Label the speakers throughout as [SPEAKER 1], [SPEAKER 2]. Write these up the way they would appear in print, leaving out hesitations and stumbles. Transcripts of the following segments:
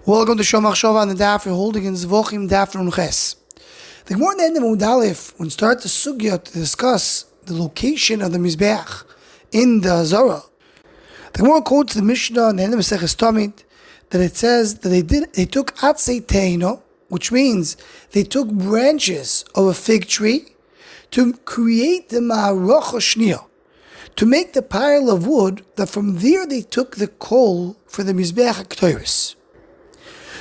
[SPEAKER 1] Welcome to Shomach Shova on the Daf. We're holding in Zevachim Daf Nun Ches. The Gemara in the end of Mudalef, when start the sugya to discuss the location of the Mizbeach in the Zara, the Gemara quotes the Mishnah in the end of Maseches Tamid that it says that they took Atzei Teino, which means they took branches of a fig tree to create the Ma'aroch Shniyah, to make the pile of wood, that from there they took the coal for the Mizbeach Ketores.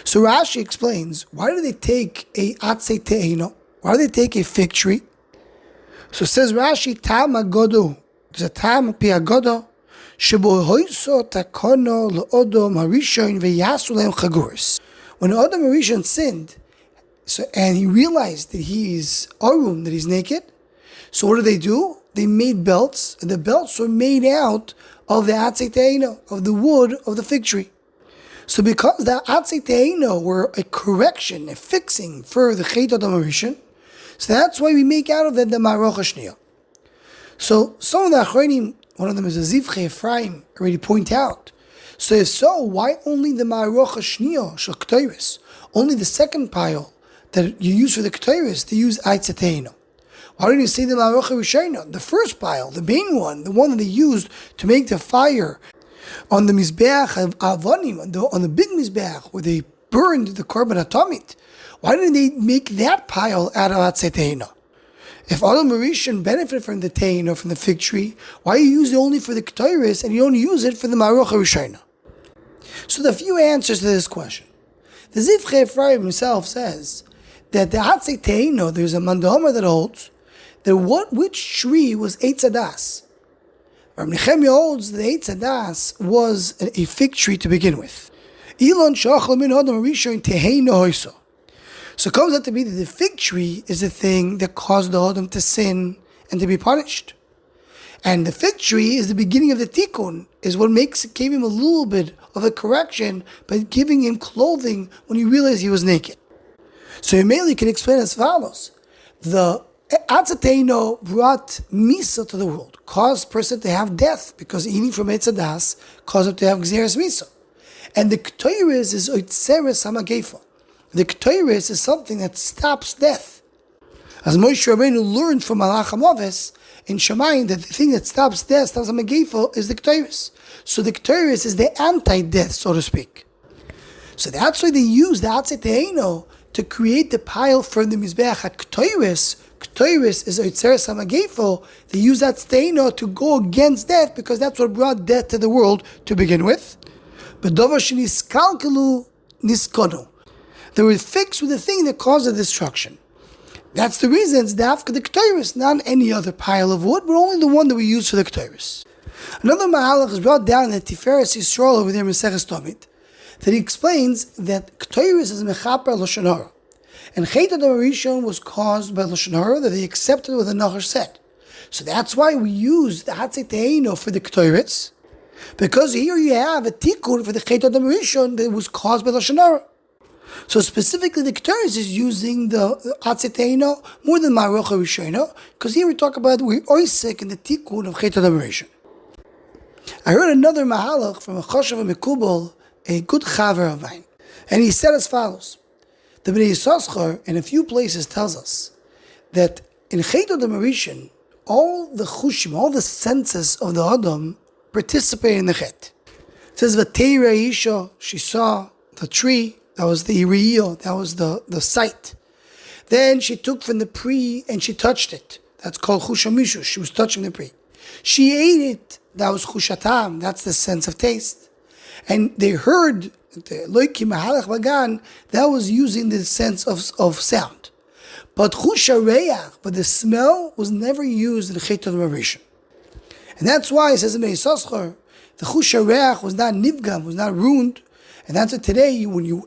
[SPEAKER 1] So Rashi explains, why do they take a Atzei Teino? Why do they take a fig tree? So says Rashi, Tam Agodo, there's a Tam Pi Agodo, Shebo Hoiso Takono L'Odom Harishon Ve'Yasulem Chaguris. When Odom Harishon sinned, and he realized that he's Arum, that he's naked, so what do? They made belts, and the belts were made out of the Atzei Teino, of the wood of the fig tree. So because the Atzei Teino were a correction, a fixing for the Chet Odom Harishon, so that's why we make out of it the Ma'aroch Shniyah. So some of the Achronim, one of them is a Zevachim Ephraim, already point out. So if so, why only the Ma'aroch Shniyah, Shel Ketores? Only the second pile that you use for the Ketores, to use Atzei Teino. Why don't you say the Ma'aroch Rishayna, the first pile, the main one, the one that they used to make the fire on the Mizbeach of Avonim, on the big Mizbeach, where they burned the Korban Atomit? Why didn't they make that pile out of Atzei Teino? If Adam Harishon benefited from the Teino, from the fig tree, why you use it only for the Ketores and you only use it for the Ma'aroch Rishayna? So there are a few answers to this question. The Zevachim Ephraim himself says that the Atzei Teino, there's a Mandomer that holds that which tree was Eitz Hadas. Rav Nechemia holds that Eitz Hadas was a fig tree to begin with. Ilon shachal min Adam Harishon teheino hoiso. So it comes out to be that the fig tree is the thing that caused the Adam to sin and to be punished. And the fig tree is the beginning of the tikkun, is what gave him a little bit of a correction by giving him clothing when he realized he was naked. So Yemeli can explain as follows. The Atzei Teino brought Misa to the world, caused person to have death, because eating from Eitz Hadas caused him to have Gzeres Misa. And the Ketores is Oitzeres HaMagefa. The Ketores is something that stops death. As Moshe Rabbeinu learned from Malach HaMaves in Shemayim, that the thing that stops death, stops HaMagefa, is the Ketores. So the Ketores is the anti-death, so to speak. So that's why they use the Atzei Teino to create the pile for the Mizbeach HaKetores. Ketores is Oitzeres HaMagefa. They use that Teino to go against death, because that's what brought death to the world to begin with. But Dovar Sheniskalkelu Niskono. They were fixed with the thing that caused the destruction. That's the reason it's Dafka the Ketores, not any other pile of wood, but only the one that we use for the Ketores. Another Mahalach is brought down in the Tiferes Yisrael over there in Maseches Tamid, that he explains that Ketores is Mechaper Lashon Hara. And Chet Odom Harishon was caused by Lashon Hara that they accepted what the Nachar said. So that's why we use the Atzei Teino for the Ketores, because here you have a tikkun for the Chet Odom Harishon that was caused by Lashon Hara. So specifically the Ketores is using the Atzei Teino more than Ma'aroch Rishayna, because here we talk about we're oisek in the tikkun of Chet Odom Harishon. I heard another Mahalach from a Choshev Mekubal, a good Chaver of mine, and he said as follows. The Bnei Yissaschar in a few places tells us that in Chet Odom Harishon, all the chushim, all the senses of the Adam participate in the Chet. It says, V'teira Isha, she saw the tree, that was the Iriyah, that was the sight. Then she took from the pri and she touched it. That's called Chushamishu, she was touching the pri. She ate it, that was Chushatam, that's the sense of taste. And they heard the Loiki Mahalach Bagan, that was using the sense of sound. But Chushareach, but the smell was never used in the Chet Odom Harishon. And that's why it says in Bnei Yissaschar, the Chushareach was not nivgam, was not ruined. And that's why today, when you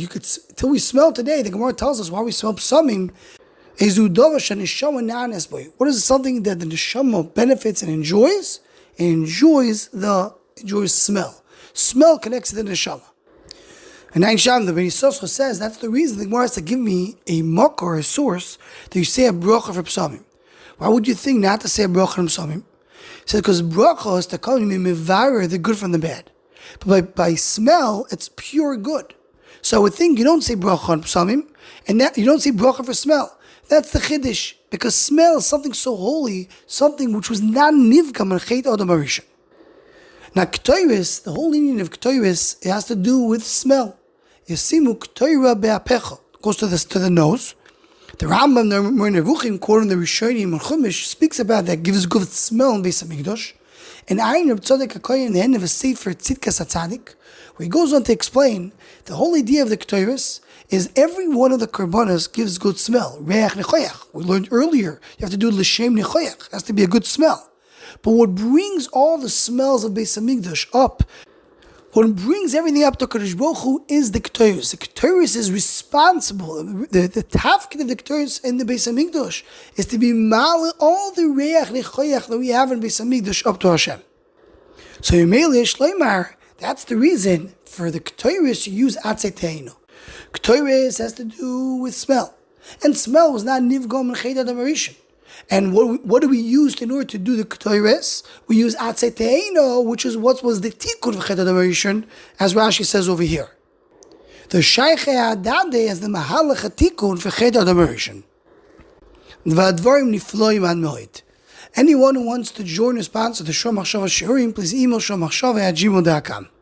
[SPEAKER 1] could, till we smell today, the Gemara tells us why we smell psamim. What is something that the neshama benefits and enjoys? It enjoys smell. Smell connects to the neshama. And Ein Sham, the Bnei Yissaschar says that's the reason the Gemara has to give me a makor or a source that you say a bracha for psamim. Why would you think not to say a bracha for psamim? He said because bracha is to call me mevarer the good from the bad. But by smell, it's pure good. So I would think you don't say bracha on psamim, and that you don't say bracha for smell. That's the chiddush, because smell is something so holy, something which was not nivgam on chet adam harishon. Now Ketores, the whole meaning of Ketores, it has to do with smell. Yasimu Ketora be'apecha, goes to the nose. The Rambam, the Zevachim, quoting the Rishonim and Chumash, speaks about that, gives good smell in Beis Hamikdash. And Ayin Reb Tzadok HaKohen, in the end of a sefer Tzidkas HaTzadik, where he goes on to explain the whole idea of the Ketores is every one of the korbanos gives good smell. Reach nechoyach. We learned earlier, you have to do l'shem nechoyach. It has to be a good smell. But what brings all the smells of Beis Hamikdash up, what brings everything up to Kadosh Baruch Hu is the Ketores. The Ketores is responsible. The tafkid of the Ketores in the Beis Hamikdash is to be mal all the reach nechoyach that we have in Beis Hamikdash up to Hashem. So Yemele Shleimar, that's the reason for the Ketores to use atzei teinu. Ketores has to do with smell, and smell was not nivgam and chet adam harishon. And what do we use in order to do the Ketores? We use atzei teinu, which is what was the tikkun of chet adam harishon, as Rashi says over here. The shaychei adade is the mahalach tikkun for chet adam harishon. V'advarim nifloim ad moed. Anyone who wants to join a sponsor the Shom Machshava Shiurim, please email shomachshava@gmail.com.